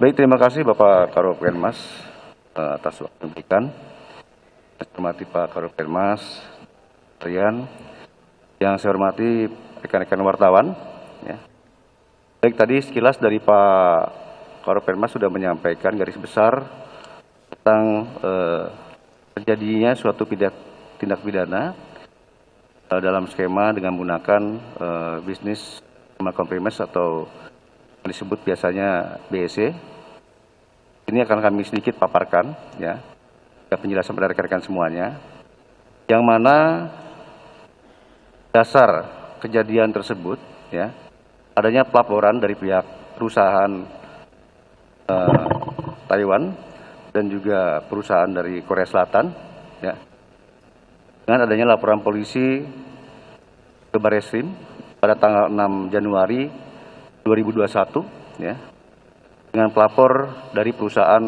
Baik, terima kasih Bapak Karopenmas atas waktu yang diberikan. Saya hormati Pak Karopenmas, Rian, yang saya hormati rekan-rekan wartawan. Ya. Baik, tadi sekilas dari Pak Karopenmas sudah menyampaikan garis besar tentang terjadinya suatu tindak pidana dalam skema dengan menggunakan bisnis kompromis atau disebut biasanya BEC. Ini akan kami sedikit paparkan, ya, penjelasan pada rekan-rekan semuanya, yang mana dasar kejadian tersebut, ya, adanya pelaporan dari pihak perusahaan Taiwan dan juga perusahaan dari Korea Selatan, ya, dengan adanya laporan polisi ke Barreskrim pada tanggal 6 Januari 2021, ya, dengan pelapor dari perusahaan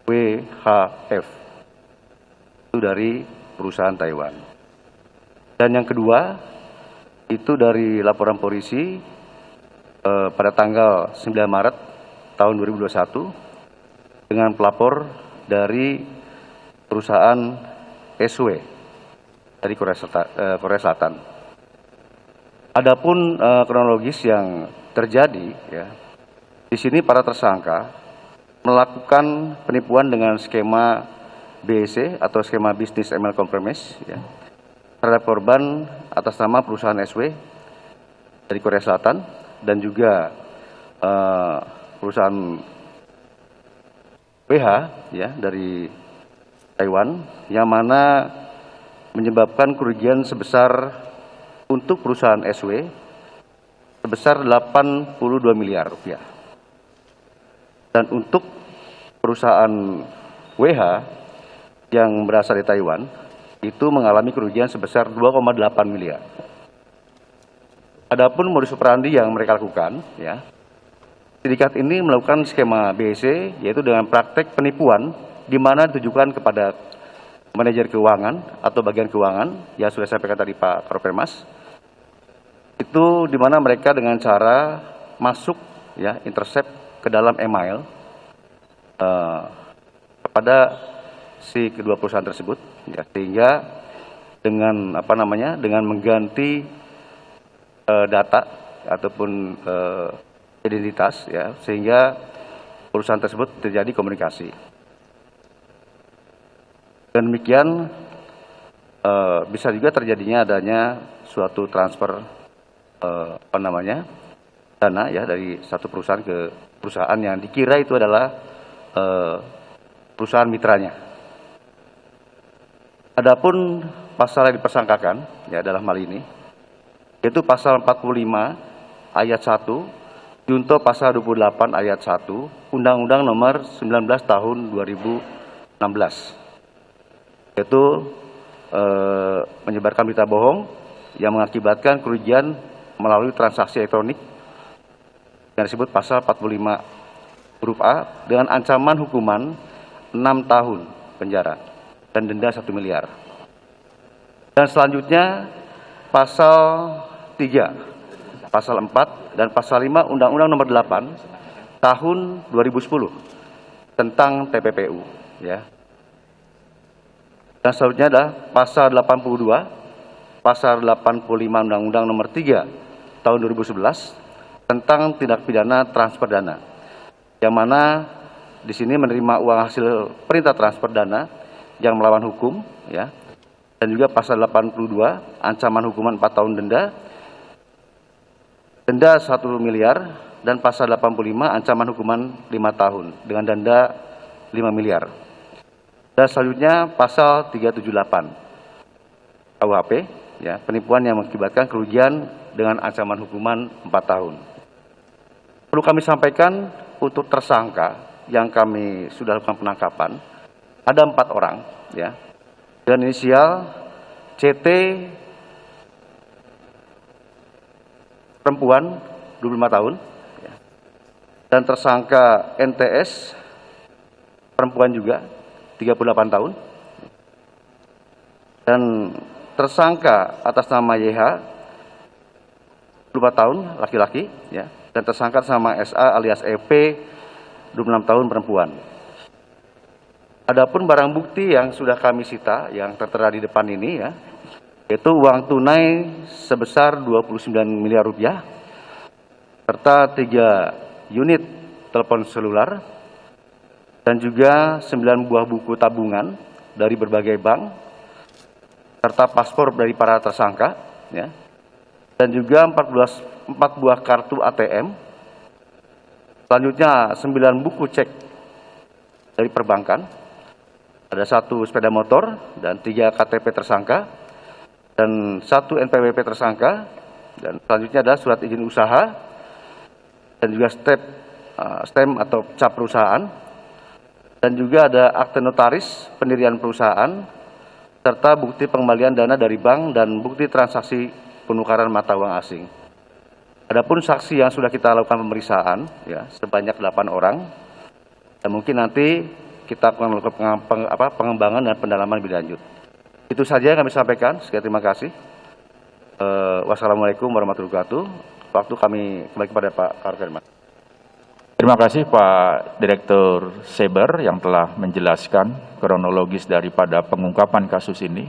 WHF, itu dari perusahaan Taiwan. Dan yang kedua, itu dari laporan polisi pada tanggal 9 Maret tahun 2021 dengan pelapor dari perusahaan SW dari Korea Selatan. Adapun kronologis yang terjadi, ya, di sini para tersangka melakukan penipuan dengan skema BEC atau skema bisnis ML compromise, ya, terhadap korban atas nama perusahaan SW dari Korea Selatan dan juga perusahaan WH, ya, dari Taiwan, yang mana menyebabkan kerugian sebesar untuk perusahaan SW sebesar 82 miliar rupiah. Dan untuk perusahaan WH yang berasal dari Taiwan itu mengalami kerugian sebesar 2,8 miliar. Adapun modus operandi yang mereka lakukan, ya, sindikat ini melakukan skema BEC, yaitu dengan praktek penipuan di mana ditujukan kepada manajer keuangan atau bagian keuangan yang sudah saya sampaikan tadi Pak Karopenmas. Itu di mana mereka dengan cara masuk, ya, intercept ke dalam email kepada si kedua perusahaan tersebut, ya, sehingga dengan dengan mengganti data ataupun identitas, ya, sehingga perusahaan tersebut terjadi komunikasi. Dan demikian bisa juga terjadinya adanya suatu transfer dana, ya, dari satu perusahaan ke perusahaan yang dikira itu adalah perusahaan mitranya. Adapun pasal yang dipersangkakan, ya, dalam hal ini yaitu pasal 45 ayat 1 junto pasal 28 ayat 1 Undang-Undang Nomor 19 Tahun 2016, yaitu menyebarkan berita bohong yang mengakibatkan kerugian melalui transaksi elektronik yang disebut pasal 45 huruf A dengan ancaman hukuman 6 tahun penjara dan denda 1 miliar. Dan selanjutnya pasal 3, pasal 4 dan pasal 5 Undang-Undang Nomor 8 Tahun 2010 tentang TPPU, ya. Dan selanjutnya adalah pasal 82, pasal 85 Undang-Undang Nomor 3 Tahun 2011 tentang tindak pidana transfer dana, yang mana di sini menerima uang hasil perintah transfer dana yang melawan hukum, ya. Dan juga pasal 82 ancaman hukuman 4 tahun denda 1 miliar, dan pasal 85 ancaman hukuman 5 tahun dengan denda 5 miliar. Dan selanjutnya pasal 378 KUHP, ya, penipuan yang mengakibatkan kerugian dengan ancaman hukuman 4 tahun. Perlu kami sampaikan untuk tersangka yang kami sudah lakukan penangkapan ada 4 orang, ya, dan inisial CT perempuan 25 tahun, ya, dan tersangka NTS perempuan juga 38 tahun, dan tersangka atas nama YH 24 tahun laki-laki, ya, dan tersangka sama SA alias EP 26 tahun perempuan. Adapun barang bukti yang sudah kami sita yang tertera di depan ini ya, yaitu uang tunai sebesar 29 miliar rupiah, serta 3 unit telepon selular, dan juga 9 buah buku tabungan dari berbagai bank, serta paspor dari para tersangka, ya, dan juga 4 buah kartu ATM, selanjutnya 9 buku cek dari perbankan, ada 1 sepeda motor dan 3 KTP tersangka, dan 1 NPWP tersangka, dan selanjutnya ada surat izin usaha, dan juga stem atau cap perusahaan, dan juga ada akte notaris pendirian perusahaan, serta bukti pengembalian dana dari bank dan bukti transaksi penukaran mata uang asing. Adapun saksi yang sudah kita lakukan pemeriksaan, ya, sebanyak 8 orang, dan mungkin nanti kita akan melakukan pengembangan dan pendalaman lebih lanjut. Itu saja yang kami sampaikan. Sekian, terima kasih. Wassalamualaikum warahmatullahi wabarakatuh. Waktu kami kembali kepada Pak Karufirman. Terima kasih Pak Direktur Saber yang telah menjelaskan kronologis daripada pengungkapan kasus ini.